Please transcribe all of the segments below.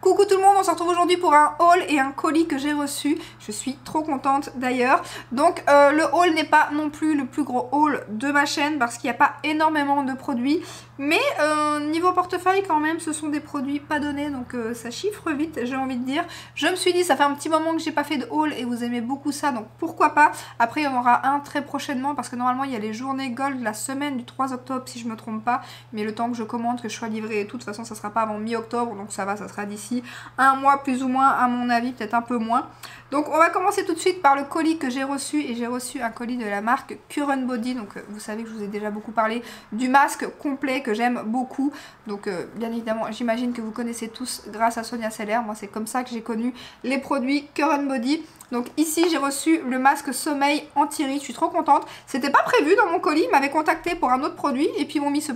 Coucou tout le monde, on se retrouve aujourd'hui pour un haul et un colis que j'ai reçu. Je suis trop contente d'ailleurs. Donc le haul n'est pas non plus le plus gros haul de ma chaîne parce qu'il n'y a pas énormément de produits. Mais niveau portefeuille quand même, ce sont des produits pas donnés, donc ça chiffre vite, j'ai envie de dire. Je me suis dit, ça fait un petit moment que j'ai pas fait de haul et vous aimez beaucoup ça, donc pourquoi pas. Après il y en aura un très prochainement parce que normalement il y a les journées gold la semaine du 3 octobre si je me trompe pas. Mais le temps que je commande, que je sois livrée et tout, de toute façon ça sera pas avant mi-octobre, donc ça va, ça sera d'ici un mois plus ou moins à mon avis, peut-être un peu moins. Donc on va commencer tout de suite par le colis que j'ai reçu, et j'ai reçu un colis de la marque Current Body. Donc vous savez que je vous ai déjà beaucoup parlé du masque complet que j'aime beaucoup. Donc bien évidemment j'imagine que vous connaissez tous grâce à Sonia Seller. Moi c'est comme ça que j'ai connu les produits Current Body. Donc ici j'ai reçu le masque sommeil anti-rides, je suis trop contente. C'était pas prévu dans mon colis, ils m'avaient contacté pour un autre produit et puis ils m'ont mis ce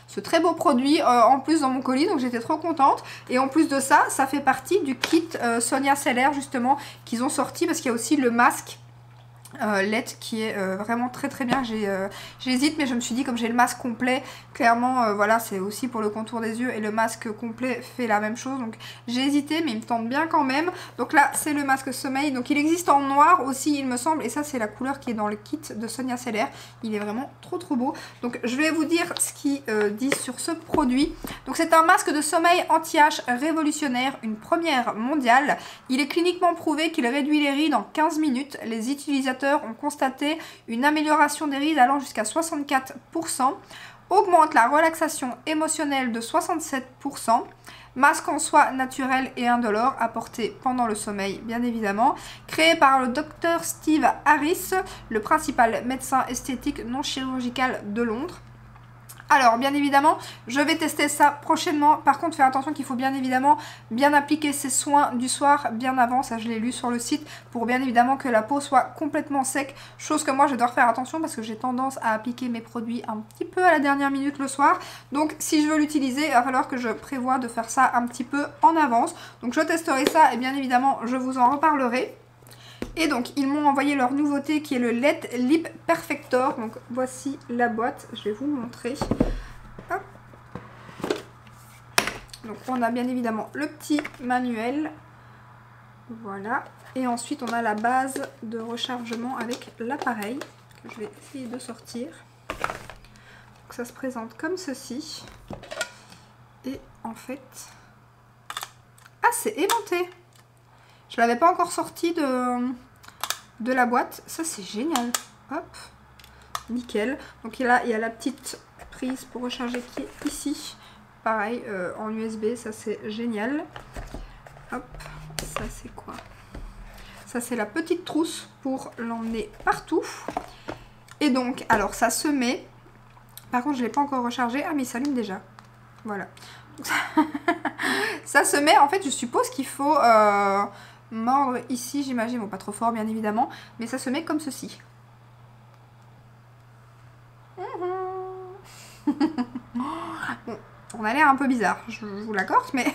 ce très beau produit en plus dans mon colis, donc j'étais trop contente. Et en plus de ça, ça fait partie du kit Sonia Seller justement qu'ils ont sorti, parce qu'il y a aussi le masque LED qui est vraiment très très bien. J'hésite, mais je me suis dit, comme j'ai le masque complet, clairement voilà, c'est aussi pour le contour des yeux et le masque complet fait la même chose, donc j'ai hésité mais il me tente bien quand même. Donc là c'est le masque sommeil, donc il existe en noir aussi il me semble, et ça c'est la couleur qui est dans le kit de Sonia Seller. Il est vraiment trop beau. Donc je vais vous dire ce qu'il dit sur ce produit. Donc c'est un masque de sommeil anti-âge révolutionnaire, une première mondiale. Il est cliniquement prouvé qu'il réduit les rides en 15 minutes. Les utilisateurs ont constaté une amélioration des rides allant jusqu'à 64%, augmente la relaxation émotionnelle de 67%, masque en soie naturel et indolore apporté pendant le sommeil bien évidemment, créé par le Dr Steve Harris, le principal médecin esthétique non chirurgical de Londres. Alors bien évidemment je vais tester ça prochainement. Par contre faire attention qu'il faut bien évidemment bien appliquer ses soins du soir bien avant, ça je l'ai lu sur le site, pour bien évidemment que la peau soit complètement sec, chose que moi je dois faire attention parce que j'ai tendance à appliquer mes produits un petit peu à la dernière minute le soir. Donc si je veux l'utiliser il va falloir que je prévoie de faire ça un petit peu en avance. Donc je testerai ça et bien évidemment je vous en reparlerai. Et donc ils m'ont envoyé leur nouveauté qui est le LED Lip Perfector. Donc voici la boîte, je vais vous montrer. Hop. Donc on a bien évidemment le petit manuel. Voilà. Et ensuite on a la base de rechargement avec l'appareil que je vais essayer de sortir. Donc ça se présente comme ceci. Et en fait... Ah, c'est aimanté! Je l'avais pas encore sorti de la boîte. Ça c'est génial. Hop. Nickel. Donc il y a la petite prise pour recharger qui est ici. Pareil en USB. Ça c'est génial. Hop. Ça c'est quoi? Ça c'est la petite trousse pour l'emmener partout. Et donc alors ça se met. Par contre je ne l'ai pas encore rechargé. Ah mais il s'allume déjà. Voilà. Ça se met. En fait je suppose qu'il faut... mordre ici j'imagine, bon pas trop fort bien évidemment, mais ça se met comme ceci. Bon, on a l'air un peu bizarre, je vous l'accorde, mais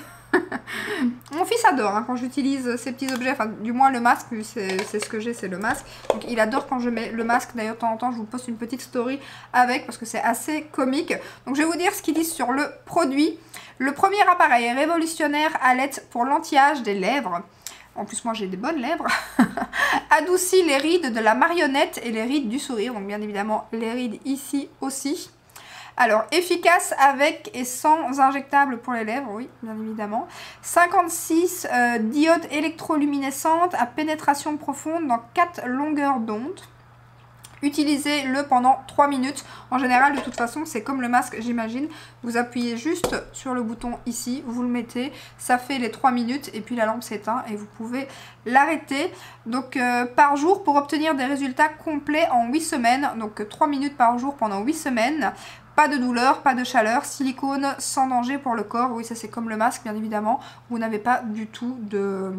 mon fils adore hein, quand j'utilise ces petits objets, enfin du moins le masque, c'est ce que j'ai, c'est le masque, donc il adore quand je mets le masque. D'ailleurs de temps en temps je vous poste une petite story avec parce que c'est assez comique. Donc je vais vous dire ce qu'ils disent sur le produit. Le premier appareil révolutionnaire à l'aide pour l'anti-âge des lèvres. En plus moi j'ai des bonnes lèvres. Adoucit les rides de la marionnette et les rides du sourire. Donc bien évidemment les rides ici aussi. Alors efficace avec et sans injectable pour les lèvres, oui bien évidemment. 56 diodes électroluminescentes à pénétration profonde dans 4 longueurs d'onde. Utilisez-le pendant 3 minutes. En général, de toute façon, c'est comme le masque, j'imagine. Vous appuyez juste sur le bouton ici, vous le mettez, ça fait les 3 minutes et puis la lampe s'éteint et vous pouvez l'arrêter. Donc par jour pour obtenir des résultats complets en 8 semaines. Donc 3 minutes par jour pendant 8 semaines. Pas de douleur, pas de chaleur, silicone sans danger pour le corps. Oui, ça c'est comme le masque, bien évidemment. Vous n'avez pas du tout de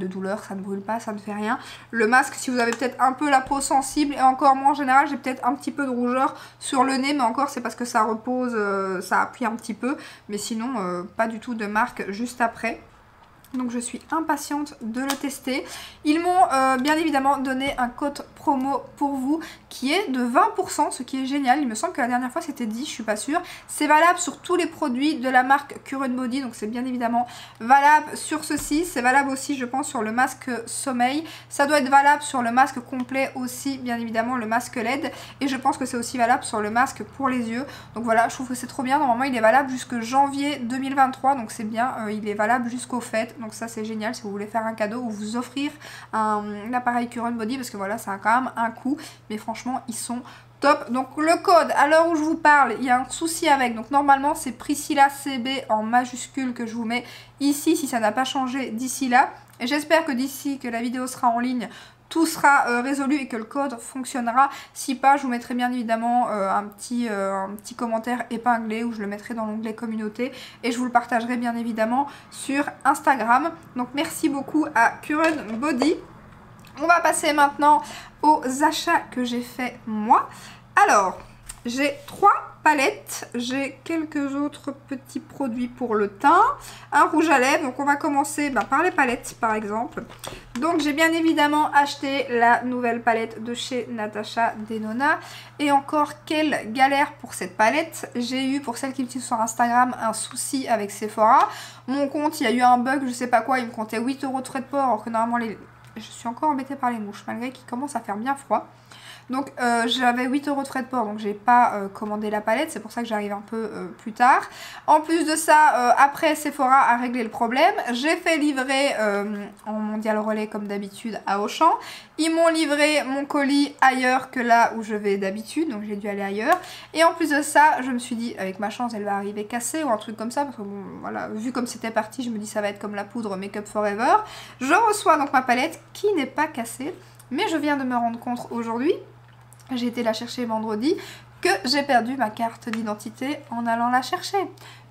douleur, ça ne brûle pas, ça ne fait rien. Le masque, si vous avez peut-être un peu la peau sensible, et encore moi en général, j'ai peut-être un petit peu de rougeur sur le nez, mais encore c'est parce que ça repose, ça appuie un petit peu. Mais sinon, pas du tout de marque juste après. Donc je suis impatiente de le tester. Ils m'ont bien évidemment donné un code promo pour vous qui est de 20%, ce qui est génial. Il me semble que la dernière fois c'était 10, je suis pas sûre. C'est valable sur tous les produits de la marque Current Body, donc c'est bien évidemment valable sur ceci. C'est valable aussi je pense sur le masque sommeil. Ça doit être valable sur le masque complet aussi, bien évidemment le masque LED. Et je pense que c'est aussi valable sur le masque pour les yeux. Donc voilà, je trouve que c'est trop bien. Normalement il est valable jusque janvier 2023, donc c'est bien, il est valable jusqu'aux fêtes. Donc ça c'est génial si vous voulez faire un cadeau ou vous offrir un appareil Current Body, parce que voilà ça a quand même un coût, mais franchement ils sont top. Donc le code, à l'heure où je vous parle, il y a un souci avec, donc normalement c'est Priscilla CB en majuscule que je vous mets ici si ça n'a pas changé d'ici là, et j'espère que d'ici que la vidéo sera en ligne tout sera résolu et que le code fonctionnera. Si pas, je vous mettrai bien évidemment un petit commentaire épinglé où je le mettrai dans l'onglet communauté et je vous le partagerai bien évidemment sur Instagram. Donc merci beaucoup à Current Body. On va passer maintenant aux achats que j'ai fait moi. Alors, j'ai 3 palettes, j'ai quelques autres petits produits pour le teint, un rouge à lèvres, donc on va commencer par les palettes par exemple. Donc j'ai bien évidemment acheté la nouvelle palette de chez Natasha Denona, et encore quelle galère pour cette palette. J'ai eu, pour celles qui me suivent sur Instagram, un souci avec Sephora. Mon compte, il y a eu un bug, je sais pas quoi, il me comptait 8 € de frais de port, alors que normalement je suis encore embêtée par les mouches, malgré qu'il commence à faire bien froid. Donc j'avais 8 € de frais de port, donc j'ai pas commandé la palette, c'est pour ça que j'arrive un peu plus tard. En plus de ça, après Sephora a réglé le problème, j'ai fait livrer en Mondial Relais comme d'habitude à Auchan. Ils m'ont livré mon colis ailleurs que là où je vais d'habitude, donc j'ai dû aller ailleurs. Et en plus de ça, je me suis dit, avec ma chance, elle va arriver cassée ou un truc comme ça, parce que bon, voilà, vu comme c'était parti, je me dis ça va être comme la poudre Make Up Forever. Je reçois donc ma palette qui n'est pas cassée, mais je viens de me rendre compte aujourd'hui, j'ai été la chercher vendredi, que j'ai perdu ma carte d'identité en allant la chercher.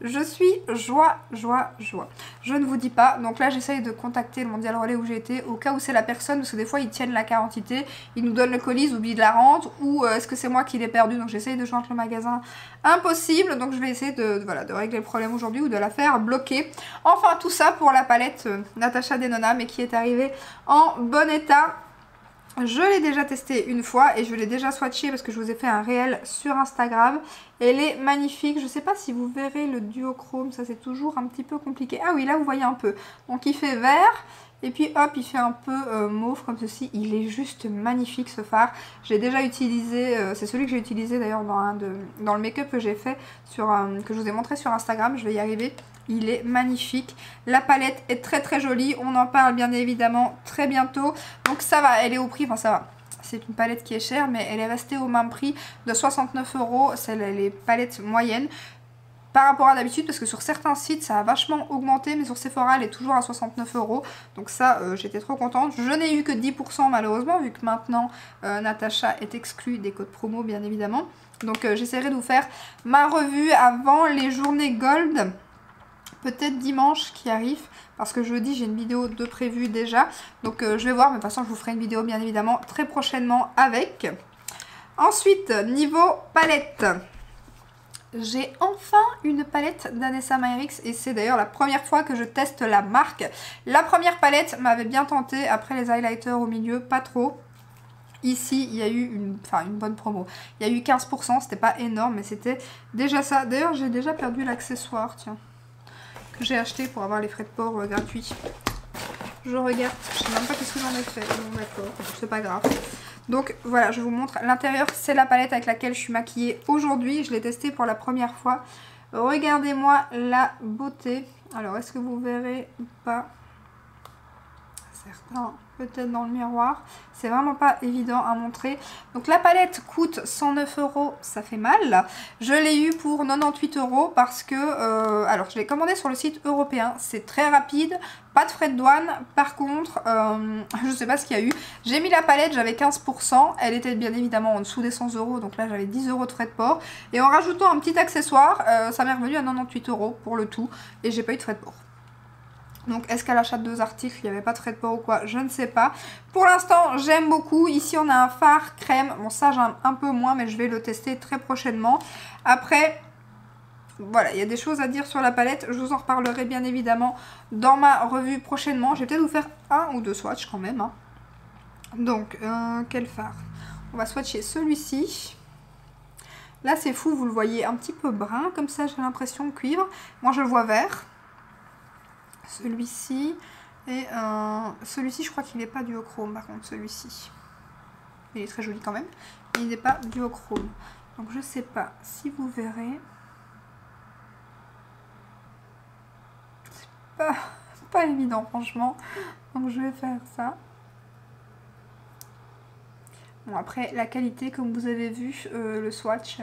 Je suis joie. Je ne vous dis pas. Donc là, j'essaye de contacter le Mondial Relais où j'ai été, au cas où c'est la personne, parce que des fois, ils tiennent la carte d'identité, ils nous donnent le colis, ils oublient de la rendre, ou est-ce que c'est moi qui l'ai perdu? Donc j'essaye de joindre le magasin. Impossible. Donc je vais essayer de régler le problème aujourd'hui ou de la faire bloquer. Enfin, tout ça pour la palette Natasha Denona, mais qui est arrivée en bon état. Je l'ai déjà testé une fois et je l'ai déjà swatché parce que je vous ai fait un réel sur Instagram. Elle est magnifique. Je ne sais pas si vous verrez le duochrome, ça c'est toujours un petit peu compliqué. Ah oui, là vous voyez un peu. Donc il fait vert et puis hop, il fait un peu mauve comme ceci. Il est juste magnifique ce fard. J'ai déjà utilisé, c'est celui que j'ai utilisé d'ailleurs dans le make-up que j'ai fait, que je vous ai montré sur Instagram. Je vais y arriver. Il est magnifique. La palette est très jolie. On en parle bien évidemment très bientôt. Donc ça va, elle est au prix, enfin ça va. C'est une palette qui est chère, mais elle est restée au même prix de 69 €. C'est les palettes moyennes par rapport à d'habitude, parce que sur certains sites ça a vachement augmenté, mais sur Sephora elle est toujours à 69 €. Donc ça, j'étais trop contente. Je n'ai eu que 10% malheureusement, vu que maintenant Natasha est exclue des codes promo bien évidemment. Donc j'essaierai de vous faire ma revue avant les journées Gold. Peut-être dimanche qui arrive, parce que jeudi j'ai une vidéo de prévue déjà. Donc je vais voir, mais de toute façon je vous ferai une vidéo bien évidemment très prochainement avec. Ensuite, niveau palette. J'ai enfin une palette d'Anessa Myrix et c'est d'ailleurs la première fois que je teste la marque. La première palette m'avait bien tenté, après les highlighters au milieu, pas trop. Ici, il y a eu une bonne promo. Il y a eu 15%, c'était pas énorme, mais c'était déjà ça. D'ailleurs, j'ai déjà perdu l'accessoire, tiens, que j'ai acheté pour avoir les frais de port gratuits. Je regarde, je sais même pas qu'est-ce que j'en ai fait. Bon, d'accord, c'est pas grave. Donc voilà, je vous montre. L'intérieur, c'est la palette avec laquelle je suis maquillée aujourd'hui. Je l'ai testée pour la première fois. Regardez-moi la beauté. Alors, est-ce que vous verrez ou pas? Certains, peut-être dans le miroir. C'est vraiment pas évident à montrer. Donc la palette coûte 109 €, ça fait mal. Je l'ai eu pour 98 € parce que... alors je l'ai commandé sur le site européen. C'est très rapide, pas de frais de douane. Par contre, je sais pas ce qu'il y a eu. J'ai mis la palette, j'avais 15%. Elle était bien évidemment en dessous des 100 €. Donc là j'avais 10 € de frais de port. Et en rajoutant un petit accessoire, ça m'est revenu à 98 € pour le tout. Et j'ai pas eu de frais de port. Donc est-ce qu'à l'achat de 2 articles, il n'y avait pas de frais de port ou quoi? Je ne sais pas. Pour l'instant, j'aime beaucoup. Ici, on a un fard crème. Bon, ça, j'aime un peu moins, mais je vais le tester très prochainement. Après, voilà, il y a des choses à dire sur la palette. Je vous en reparlerai bien évidemment dans ma revue prochainement. Je vais peut-être vous faire un ou deux swatchs quand même. Hein. Donc, quel fard? On va swatcher celui-ci. Là, c'est fou, vous le voyez un petit peu brun, comme ça, j'ai l'impression, cuivre. Moi, je le vois vert. Celui-ci. Et celui-ci, je crois qu'il n'est pas duochrome, par contre, celui-ci. Il est très joli quand même. Il n'est pas duochrome. Donc, je sais pas si vous verrez. C'est pas évident, franchement. Donc, je vais faire ça. Bon, après, la qualité, comme vous avez vu, le swatch,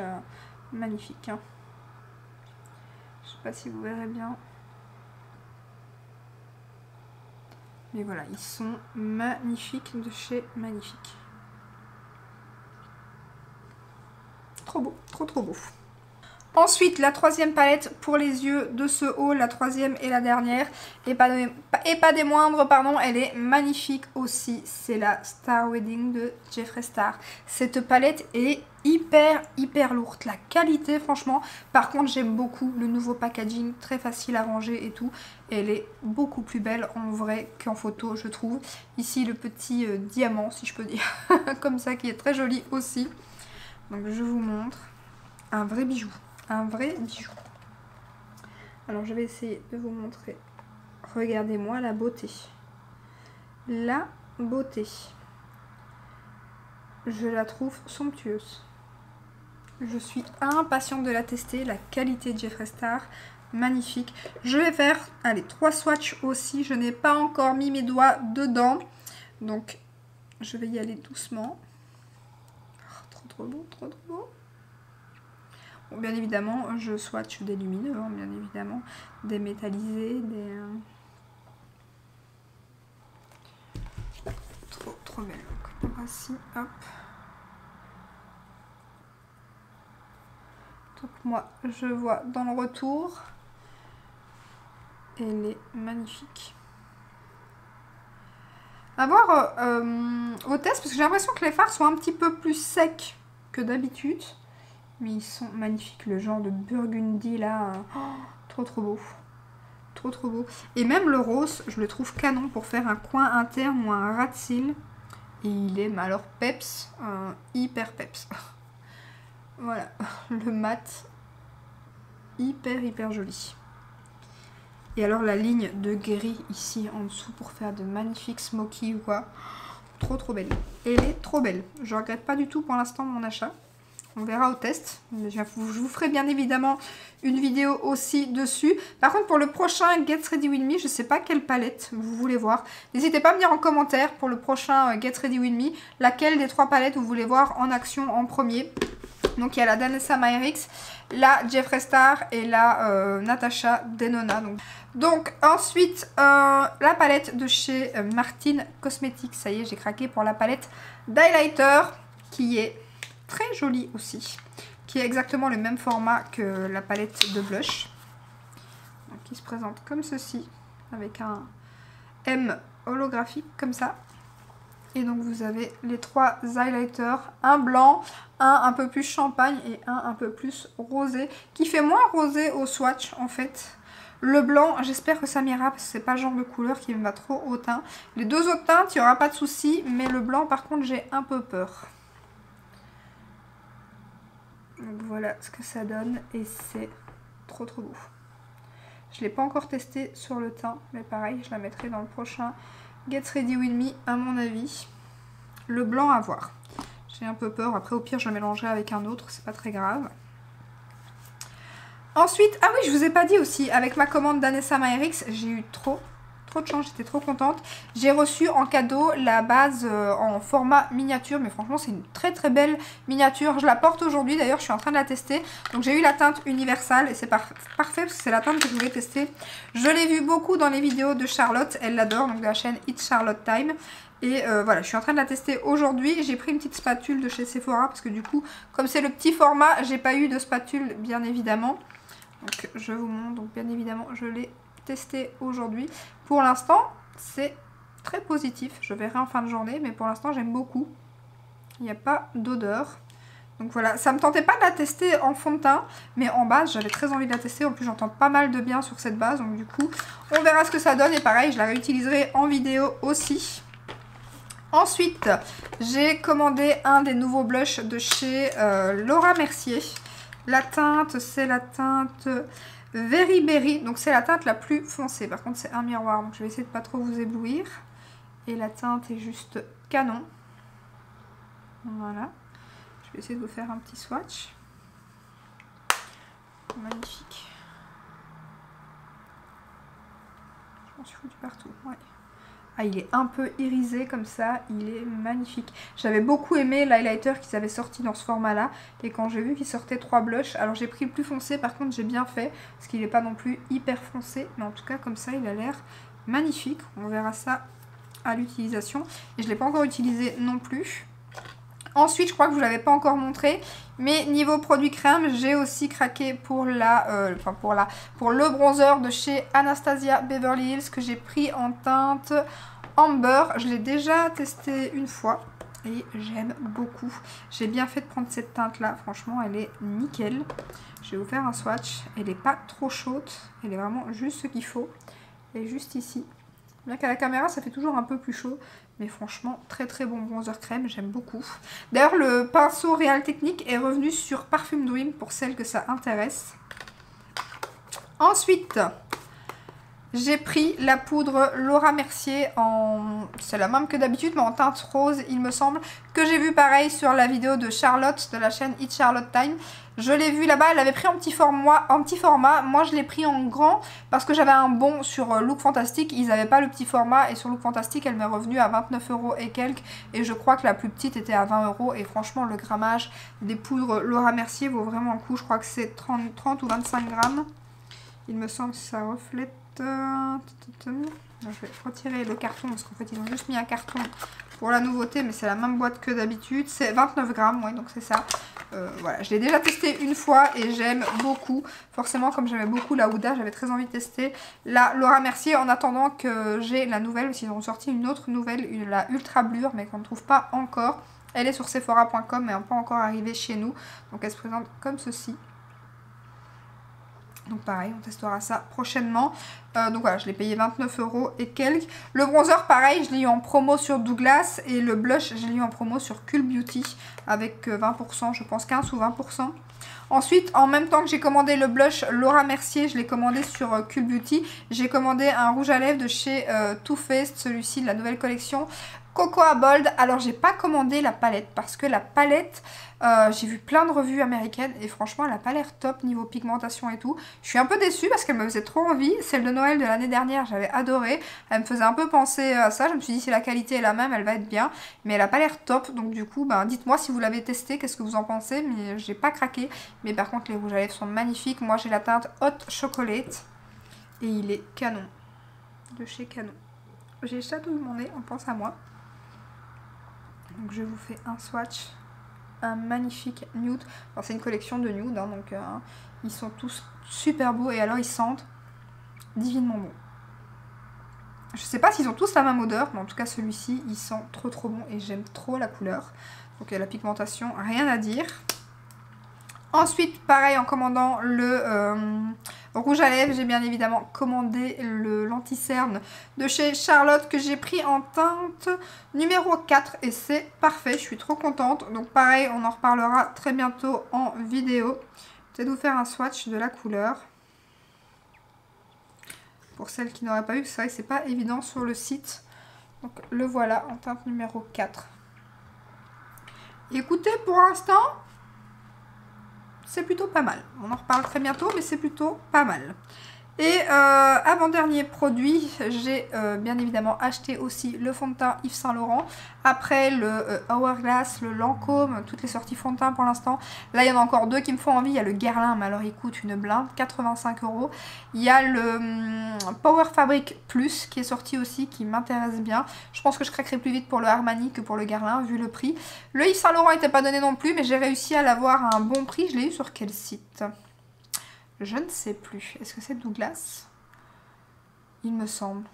magnifique. Hein. Je sais pas si vous verrez bien. Mais voilà, ils sont magnifiques de chez Magnifique. Trop beau, trop beau. Ensuite, la troisième palette pour les yeux de ce haul, la troisième et la dernière, et pas des moindres, pardon, elle est magnifique aussi. C'est la Star Wedding de Jeffree Star. Cette palette est hyper lourde. La qualité, franchement, par contre, j'aime beaucoup le nouveau packaging, très facile à ranger et tout. Elle est beaucoup plus belle en vrai qu'en photo, je trouve. Ici, le petit diamant, si je peux dire, comme ça, qui est très joli aussi. Donc, je vous montre un vrai bijou. Un vrai bijou. Alors je vais essayer de vous montrer. Regardez-moi la beauté. La beauté. Je la trouve somptueuse. Je suis impatiente de la tester. La qualité de Jeffree Star, magnifique. Je vais faire, allez, 3 swatchs aussi. Je n'ai pas encore mis mes doigts dedans. Donc je vais y aller doucement. Oh, trop beau, trop beau. Bon, bien évidemment, je swatch des lumineux, hein, bien évidemment, des métallisés, des... Trop belle. Donc, voici, hop. Donc moi, je vois dans le retour. Elle est magnifique. À voir au test, parce que j'ai l'impression que les fards sont un petit peu plus secs que d'habitude. Mais ils sont magnifiques, le genre de burgundy là, trop beau. Trop beau. Et même le rose, je le trouve canon pour faire un coin interne ou un ras de cils. Et il est, mais alors peps, hyper peps. Voilà, le mat, hyper joli. Et alors la ligne de gris ici en dessous pour faire de magnifiques smoky ou quoi. Trop belle. Elle est trop belle. Je regrette pas du tout pour l'instant mon achat. On verra au test. Je vous ferai bien évidemment une vidéo aussi dessus. Par contre, pour le prochain Get Ready With Me, je ne sais pas quelle palette vous voulez voir. N'hésitez pas à me dire en commentaire pour le prochain Get Ready With Me, laquelle des 3 palettes vous voulez voir en action en premier. Donc, il y a la Danessa Myricks, la Jeffree Star et la Natasha Denona. Donc ensuite, la palette de chez Martin Cosmetics. Ça y est, j'ai craqué pour la palette d'highlighter qui est... très jolie aussi, qui est exactement le même format que la palette de blush. Donc, qui se présente comme ceci, avec un M holographique comme ça. Et donc vous avez les 3 highlighters, un blanc, un peu plus champagne et un peu plus rosé, qui fait moins rosé au swatch en fait. Le blanc, j'espère que ça m'ira parce que c'est pas le genre de couleur qui me va trop au teint. Les 2 autres teintes, il n'y aura pas de souci, mais le blanc par contre j'ai un peu peur. Donc voilà ce que ça donne et c'est trop beau. Je ne l'ai pas encore testé sur le teint, mais pareil, je la mettrai dans le prochain Get Ready With Me à mon avis. Le blanc à voir. J'ai un peu peur, après au pire je le mélangerai avec un autre, c'est pas très grave. Ensuite, ah oui, je vous ai pas dit aussi, avec ma commande Danessa Myricks, j'ai eu trop de chance, j'étais trop contente. J'ai reçu en cadeau la base en format miniature, mais franchement c'est une très belle miniature. Je la porte aujourd'hui, d'ailleurs je suis en train de la tester. Donc j'ai eu la teinte universelle et c'est parfait parce que c'est la teinte que je voulais tester. Je l'ai vue beaucoup dans les vidéos de Charlotte, elle l'adore, donc de la chaîne It's Charlotte Time. Et voilà, je suis en train de la tester aujourd'hui. J'ai pris une petite spatule de chez Sephora parce que du coup, comme c'est le petit format, j'ai pas eu de spatule bien évidemment. Donc je vous montre, donc bien évidemment je l'ai testé aujourd'hui. Pour l'instant c'est très positif, je verrai en fin de journée, mais pour l'instant j'aime beaucoup. Il n'y a pas d'odeur, Donc voilà, ça me tentait pas de la tester en fond de teint, mais en base j'avais très envie de la tester. En plus j'entends pas mal de bien sur cette base, donc du coup on verra ce que ça donne. Et pareil, je la réutiliserai en vidéo aussi. Ensuite, j'ai commandé un des nouveaux blushs de chez Laura Mercier. La teinte, c'est la teinte Very Berry, donc c'est la teinte la plus foncée. Par contre c'est un miroir, donc je vais essayer de pas trop vous éblouir. Et la teinte est juste canon. Voilà. Je vais essayer de vous faire un petit swatch. Magnifique. Je m'en suis foutu partout. Ouais. Ah, il est un peu irisé comme ça. Il est magnifique. J'avais beaucoup aimé l'highlighter qu'ils avaient sorti dans ce format-là. Et quand j'ai vu qu'il sortait 3 blushs, alors j'ai pris le plus foncé. Par contre, j'ai bien fait. Parce qu'il n'est pas non plus hyper foncé. Mais en tout cas, comme ça, il a l'air magnifique. On verra ça à l'utilisation. Et je ne l'ai pas encore utilisé non plus. Ensuite, je crois que je ne vous l'avais pas encore montré, mais niveau produit crème, j'ai aussi craqué pour le bronzer de chez Anastasia Beverly Hills que j'ai pris en teinte Amber. Je l'ai déjà testé une fois et j'aime beaucoup. J'ai bien fait de prendre cette teinte là, franchement elle est nickel. Je vais vous faire un swatch, elle n'est pas trop chaude, elle est vraiment juste ce qu'il faut. Elle est juste ici. Bien qu'à la caméra ça fait toujours un peu plus chaud. Mais franchement, très très bon bronzer crème, j'aime beaucoup. D'ailleurs, le pinceau Real Technique est revenu sur Parfum Dream pour celles que ça intéresse. Ensuite, j'ai pris la poudre Laura Mercier en... c'est la même que d'habitude, mais en teinte rose, il me semble. Que j'ai vu pareil sur la vidéo de Charlotte, de la chaîne It's Charlotte Time. Je l'ai vu là-bas, elle l'avait pris en petit format. Moi, je l'ai pris en grand parce que j'avais un bon sur Look Fantastic. Ils n'avaient pas le petit format et sur Look Fantastic, elle m'est revenue à 29 € et quelques. Et je crois que la plus petite était à 20 €. Et franchement, le grammage des poudres Laura Mercier vaut vraiment le coup. Je crois que c'est 30 ou 25 grammes. Il me semble que ça reflète... Je vais retirer le carton parce qu'en fait, ils ont juste mis un carton pour la nouveauté. Mais c'est la même boîte que d'habitude. C'est 29 grammes, oui, donc c'est ça. Voilà, je l'ai déjà testé une fois et j'aime beaucoup. Forcément, comme j'aimais beaucoup la Huda, j'avais très envie de tester la Laura Mercier en attendant que j'ai la nouvelle. Ils ont sorti une autre nouvelle, la Ultra Blure, mais qu'on ne trouve pas encore. Elle est sur Sephora.com, mais elle n'est pas encore arrivée chez nous. Donc elle se présente comme ceci. Donc pareil, on testera ça prochainement. Donc voilà, je l'ai payé 29 € et quelques. Le bronzer, pareil, je l'ai eu en promo sur Douglas. Et le blush, je l'ai eu en promo sur Cool Beauty. Avec 20%, je pense 15 ou 20%. Ensuite, en même temps que j'ai commandé le blush Laura Mercier, je l'ai commandé sur Cool Beauty. J'ai commandé un rouge à lèvres de chez Too Faced, celui-ci de la nouvelle collection. Cocoa Bold. Alors, j'ai pas commandé la palette parce que la palette... j'ai vu plein de revues américaines et franchement elle n'a pas l'air top niveau pigmentation et tout. Je suis un peu déçue parce qu'elle me faisait trop envie. Celle de Noël de l'année dernière j'avais adoré. Elle me faisait un peu penser à ça. Je me suis dit si la qualité est la même elle va être bien. Mais elle n'a pas l'air top. Donc du coup dites-moi si vous l'avez testé, qu'est-ce que vous en pensez. Mais j'ai pas craqué. Mais par contre les rouges à lèvres sont magnifiques. Moi j'ai la teinte Hot Chocolate. Et il est canon. De chez Canon. J'ai chatouillé mon nez, on pense à moi. Donc je vous fais un swatch. Un magnifique nude. Alors c'est une collection de nude, hein, donc ils sont tous super beaux et alors ils sentent divinement bon. Je sais pas s'ils ont tous la même odeur, mais en tout cas celui-ci il sent trop trop bon et j'aime trop la couleur. Donc la pigmentation, rien à dire. Ensuite, pareil, en commandant le rouge à lèvres, j'ai bien évidemment commandé le l'anti-cerne de chez Charlotte que j'ai pris en teinte numéro 4 et c'est parfait, je suis trop contente. Donc pareil, on en reparlera très bientôt en vidéo. Peut-être vous faire un swatch de la couleur. Pour celles qui n'auraient pas eu, c'est vrai que c'est pas évident sur le site. Donc le voilà en teinte numéro 4. Écoutez, pour l'instant... c'est plutôt pas mal. On en reparle très bientôt, mais c'est plutôt pas mal. Et avant-dernier produit, j'ai bien évidemment acheté aussi le fond de teint Yves Saint Laurent. Après le Hourglass, le Lancôme, toutes les sorties fond de teint pour l'instant. Là, il y en a encore deux qui me font envie. Il y a le Guerlain, mais alors il coûte une blinde, 85 €. Il y a le Power Fabric Plus qui est sorti aussi, qui m'intéresse bien. Je pense que je craquerai plus vite pour le Armani que pour le Guerlain, vu le prix. Le Yves Saint Laurent n'était pas donné non plus, mais j'ai réussi à l'avoir à un bon prix. Je l'ai eu sur quel site ? Je ne sais plus. Est-ce que c'est Douglas ? Il me semble.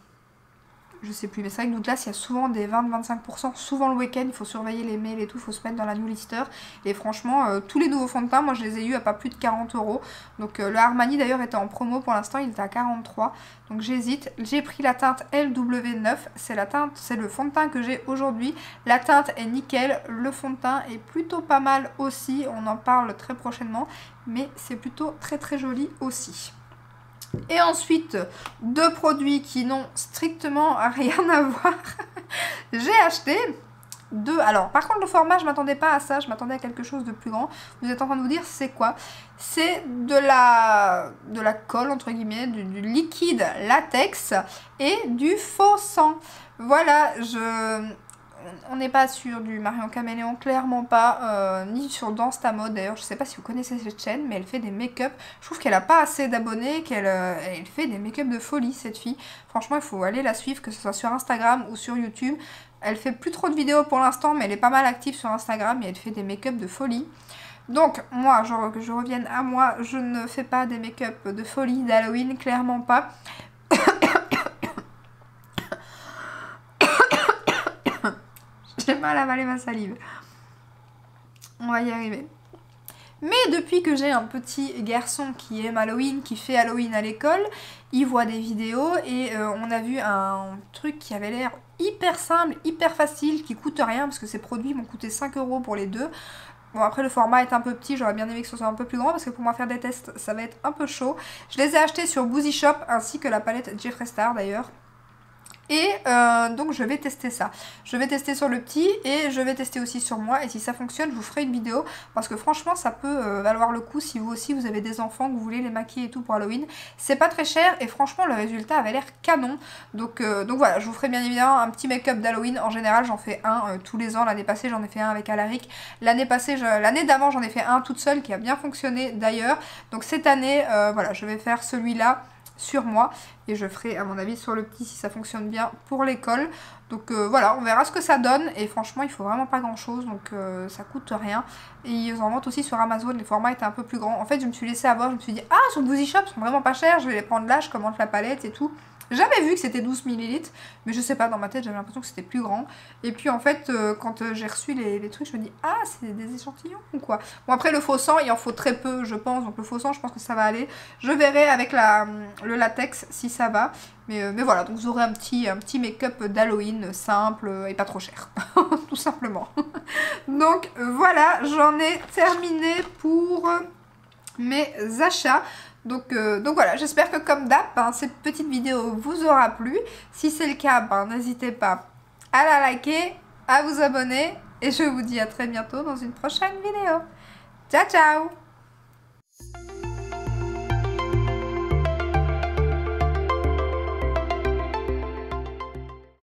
je sais plus, mais c'est vrai que Douglas, il y a souvent des 20-25%, souvent le week-end, il faut surveiller les mails et tout, il faut se mettre dans la newsletter. Et franchement, tous les nouveaux fonds de teint, moi je les ai eu à pas plus de 40 €. Donc le Armani d'ailleurs était en promo pour l'instant, il était à 43. Donc j'hésite. J'ai pris la teinte LW9, c'est le fond de teint que j'ai aujourd'hui. La teinte est nickel, le fond de teint est plutôt pas mal aussi, on en parle très prochainement, mais c'est plutôt très très joli aussi. Et ensuite, deux produits qui n'ont strictement rien à voir. J'ai acheté deux. Alors, par contre, le format, je m'attendais pas à ça. Je m'attendais à quelque chose de plus grand. Vous êtes en train de vous dire, c'est quoi? C'est de la colle, entre guillemets, du liquide latex et du faux sang. Voilà, on n'est pas sur du Marion Caméléon, clairement pas, ni sur Danse ta mode. D'ailleurs, je sais pas si vous connaissez cette chaîne, mais elle fait des make-up. Je trouve qu'elle a pas assez d'abonnés, elle fait des make-up de folie, cette fille. Franchement, il faut aller la suivre, que ce soit sur Instagram ou sur YouTube. Elle fait plus trop de vidéos pour l'instant, mais elle est pas mal active sur Instagram et elle fait des make-up de folie. Donc, moi, que je revienne à moi, je ne fais pas des make-up de folie d'Halloween, clairement pas. J'ai mal à avaler ma salive. On va y arriver. Mais depuis que j'ai un petit garçon qui aime Halloween, qui fait Halloween à l'école, il voit des vidéos et on a vu un truc qui avait l'air hyper simple, hyper facile, qui coûte rien parce que ces produits m'ont coûté 5 € pour les deux. Bon, après le format est un peu petit, j'aurais bien aimé que ce soit un peu plus grand parce que pour moi faire des tests ça va être un peu chaud. Je les ai achetés sur Boozy Shop ainsi que la palette Jeffree Star d'ailleurs. Et donc je vais tester ça. Je vais tester sur le petit et je vais tester aussi sur moi. Et si ça fonctionne, je vous ferai une vidéo. Parce que franchement, ça peut valoir le coup si vous aussi vous avez des enfants, que vous voulez les maquiller et tout pour Halloween. C'est pas très cher et franchement, le résultat avait l'air canon. Donc voilà, je vous ferai bien évidemment un petit make-up d'Halloween. En général, j'en fais un tous les ans. L'année passée, j'en ai fait un avec Alaric. L'année d'avant, j'en ai fait un toute seule qui a bien fonctionné d'ailleurs. Donc cette année, voilà, je vais faire celui-là sur moi et je ferai à mon avis sur le petit si ça fonctionne bien pour l'école. Donc voilà, on verra ce que ça donne et franchement il faut vraiment pas grand chose, donc ça coûte rien et ils en vendent aussi sur Amazon. Les formats étaient un peu plus grands. En fait je me suis laissée avoir, je me suis dit ah sur Boozy Shop ils sont vraiment pas chers, je vais les prendre là, je commande la palette et tout. J'avais vu que c'était 12 ml, mais je sais pas, dans ma tête j'avais l'impression que c'était plus grand. Et puis en fait, quand j'ai reçu les trucs, je me dis ah, c'est des échantillons ou quoi. Bon, après le faux sang, il en faut très peu, je pense. Donc le faux sang, je pense que ça va aller. Je verrai avec le latex si ça va. Mais voilà, donc vous aurez un petit make-up d'Halloween simple et pas trop cher. Tout simplement. Donc voilà, j'en ai terminé pour mes achats. Donc voilà, j'espère que comme d'hab, cette petite vidéo vous aura plu. Si c'est le cas, n'hésitez pas à la liker, à vous abonner. Et je vous dis à très bientôt dans une prochaine vidéo. Ciao, ciao!